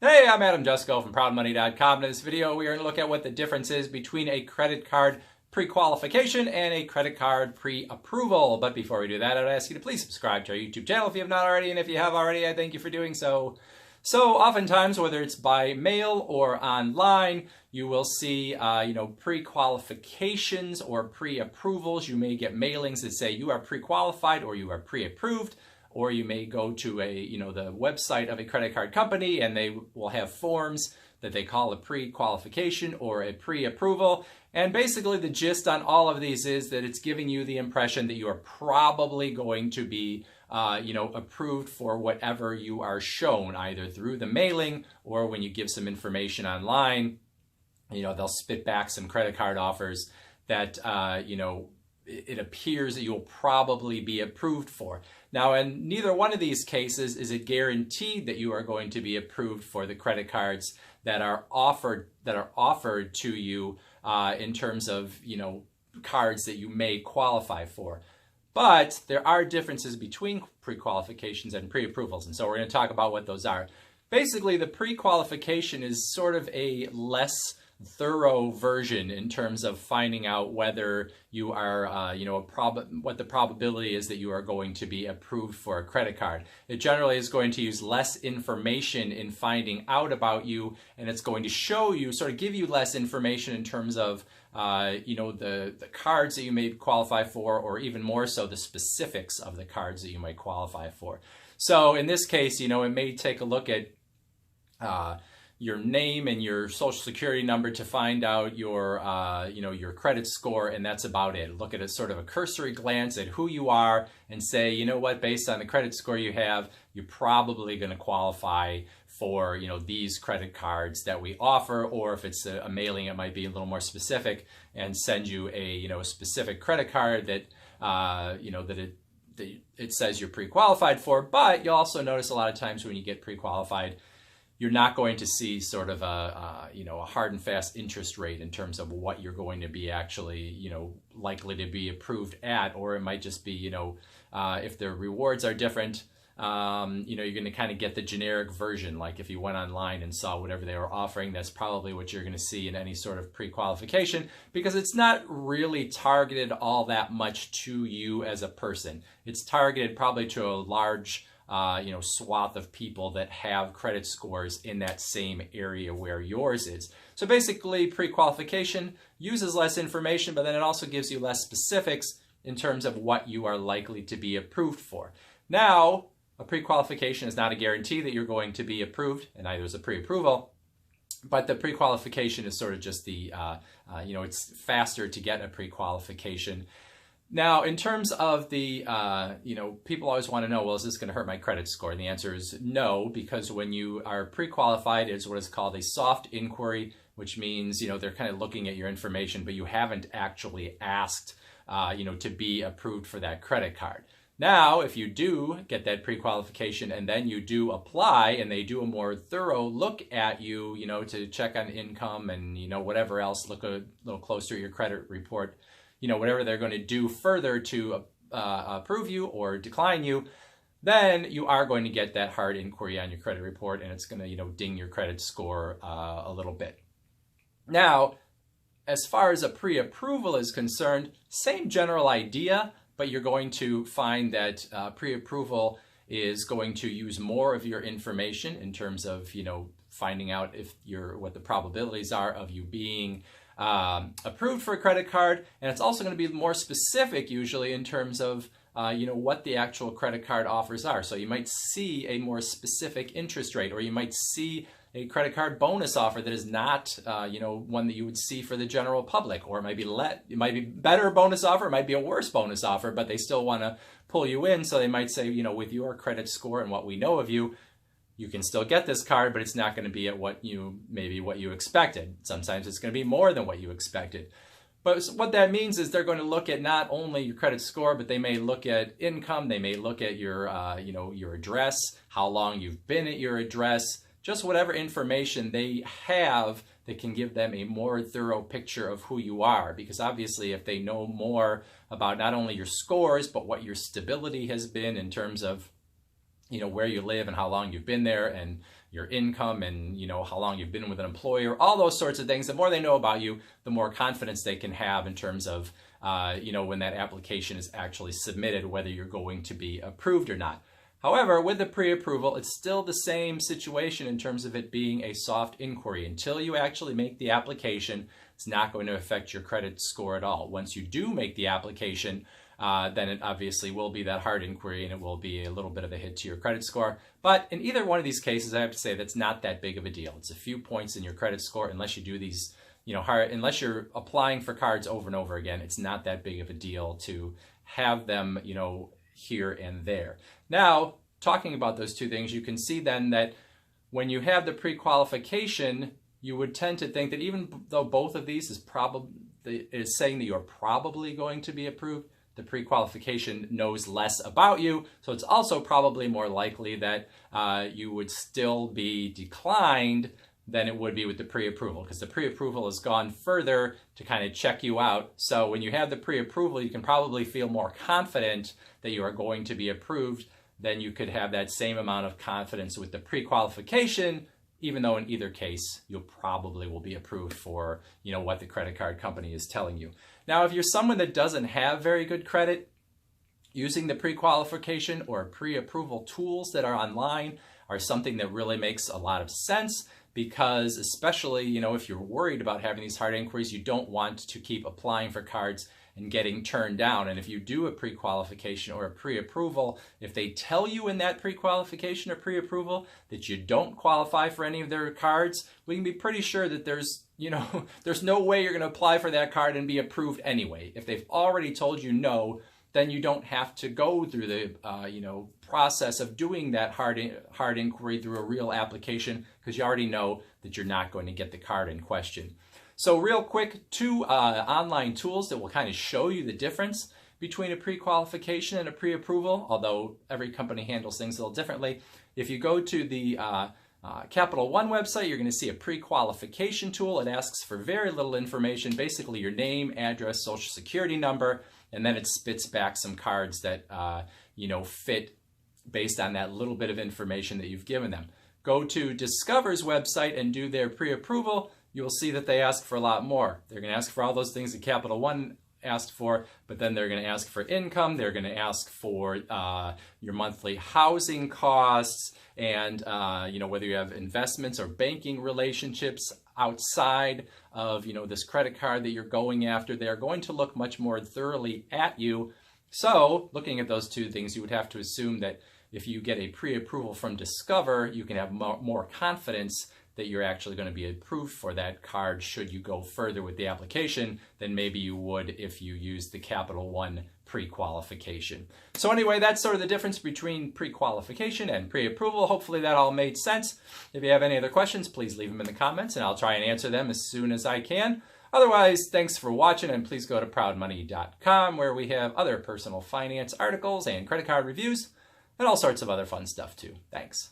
Hey, I'm Adam Jusko from ProudMoney.com. In this video, we are going to look at what the difference is between a credit card pre-qualification and a credit card pre-approval. But before we do that, I would ask you to please subscribe to our YouTube channel if you have not already, and if you have already, I thank you for doing so. So oftentimes, whether it's by mail or online, you will see, pre-qualifications or pre-approvals. You may get mailings that say you are pre-qualified or you are pre-approved. Or you may go to the website of a credit card company and they will have forms that they call a pre-qualification or a pre-approval. And basically the gist on all of these is that it's giving you the impression that you are probably going to be approved for whatever you are shown, either through the mailing or when you give some information online. They'll spit back some credit card offers that, it appears that you'll probably be approved for. Now, in neither one of these cases is it guaranteed that you are going to be approved for the credit cards that are offered to you in terms of, cards that you may qualify for. But there are differences between pre-qualifications and pre-approvals, and so we're going to talk about what those are. Basically, the pre-qualification is sort of a less thorough version in terms of finding out whether you are, what the probability is that you are going to be approved for a credit card. It generally is going to use less information in finding out about you, and it's going to show you, sort of give you less information in terms of, the cards that you may qualify for, or even more so the specifics of the cards that you might qualify for. So in this case, it may take a look at your name and your social security number to find out your, your credit score, and that's about it. Look at a sort of a cursory glance at who you are and say, you know what, based on the credit score you have, you're probably going to qualify for, these credit cards that we offer, or if it's a mailing, it might be a little more specific and send you a, specific credit card that, it says you're pre-qualified for. But you'll also notice a lot of times when you get pre-qualified, you're not going to see sort of a hard and fast interest rate in terms of what you're going to be actually, likely to be approved at, or it might just be, if the rewards are different, you're going to kind of get the generic version. Like if you went online and saw whatever they were offering, that's probably what you're going to see in any sort of pre-qualification, because it's not really targeted all that much to you as a person. It's targeted probably to a large swath of people that have credit scores in that same area where yours is. So basically, pre-qualification uses less information, but then it also gives you less specifics in terms of what you are likely to be approved for. Now, a pre-qualification is not a guarantee that you're going to be approved, and neither is a pre-approval. But the pre-qualification is sort of just the, it's faster to get a pre-qualification. Now, in terms of the, people always want to know, well, is this going to hurt my credit score? And the answer is no, because when you are pre-qualified, it's what is called a soft inquiry, which means, they're kind of looking at your information, but you haven't actually asked, to be approved for that credit card. Now, if you do get that pre-qualification and then you do apply and they do a more thorough look at you, to check on income and, whatever else, look a little closer at your credit report, whatever they're going to do further to approve you or decline you, then you are going to get that hard inquiry on your credit report, and it's going to, ding your credit score a little bit. Now, as far as a pre-approval is concerned, same general idea, but you're going to find that pre-approval is going to use more of your information in terms of, finding out if what the probabilities are of you being approved for a credit card, and it's also going to be more specific usually in terms of what the actual credit card offers are. So you might see a more specific interest rate, or you might see a credit card bonus offer that is not one that you would see for the general public, or it might be better bonus offer, it might be a worse bonus offer, but they still want to pull you in. So they might say, with your credit score and what we know of you, you can still get this card, but it's not going to be at what you expected. Sometimes it's going to be more than what you expected. But what that means is they're going to look at not only your credit score, but they may look at income. They may look at your, your address, how long you've been at your address, just whatever information they have that can give them a more thorough picture of who you are. Because obviously, if they know more about not only your scores, but what your stability has been in terms of, where you live and how long you've been there, and your income and, you know, how long you've been with an employer, all those sorts of things. The more they know about you, the more confidence they can have in terms of, you know, when that application is actually submitted, whether you're going to be approved or not. However, with the pre-approval, it's still the same situation in terms of it being a soft inquiry. Until you actually make the application, it's not going to affect your credit score at all. Once you do make the application, then it obviously will be that hard inquiry and it will be a little bit of a hit to your credit score. But in either one of these cases, I have to say that's not that big of a deal. It's a few points in your credit score unless you do these, you know, unless you're applying for cards over and over again. It's not that big of a deal to have them, you know, here and there. Now, talking about those two things, you can see then that when you have the pre-qualification, you would tend to think that even though both of these is saying that you're probably going to be approved, the pre-qualification knows less about you. So it's also probably more likely that you would still be declined than it would be with the pre-approval, because the pre-approval has gone further to kind of check you out. So when you have the pre-approval, you can probably feel more confident that you are going to be approved than you could have that same amount of confidence with the pre-qualification, even though in either case, you probably will be approved for, you know, what the credit card company is telling you. Now, if you're someone that doesn't have very good credit, using the pre-qualification or pre-approval tools that are online are something that really makes a lot of sense, because especially, you know, if you're worried about having these hard inquiries, you don't want to keep applying for cards and getting turned down. And if you do a pre-qualification or a pre-approval, if they tell you in that pre-qualification or pre-approval that you don't qualify for any of their cards, we can be pretty sure that there's no way you're going to apply for that card and be approved anyway. If they've already told you no, then you don't have to go through the process of doing that hard inquiry through a real application, because you already know that you're not going to get the card in question. So real quick, two online tools that will kind of show you the difference between a pre-qualification and a pre-approval, although every company handles things a little differently. If you go to the Capital One website, you're going to see a pre-qualification tool. It asks for very little information, basically your name, address, social security number, and then it spits back some cards that fit based on that little bit of information that you've given them. Go to Discover's website and do their pre-approval. You'll see that they ask for a lot more. They're going to ask for all those things that Capital One asked for, but then they're going to ask for income. They're going to ask for your monthly housing costs, and whether you have investments or banking relationships outside of this credit card that you're going after. They're going to look much more thoroughly at you. So looking at those two things, you would have to assume that if you get a pre-approval from Discover, you can have more confidence that you're actually going to be approved for that card should you go further with the application than maybe you would if you use the Capital One pre-qualification. So anyway, that's sort of the difference between pre-qualification and pre-approval. Hopefully that all made sense. If you have any other questions, please leave them in the comments and I'll try and answer them as soon as I can. Otherwise, thanks for watching, and please go to proudmoney.com where we have other personal finance articles and credit card reviews and all sorts of other fun stuff too. Thanks.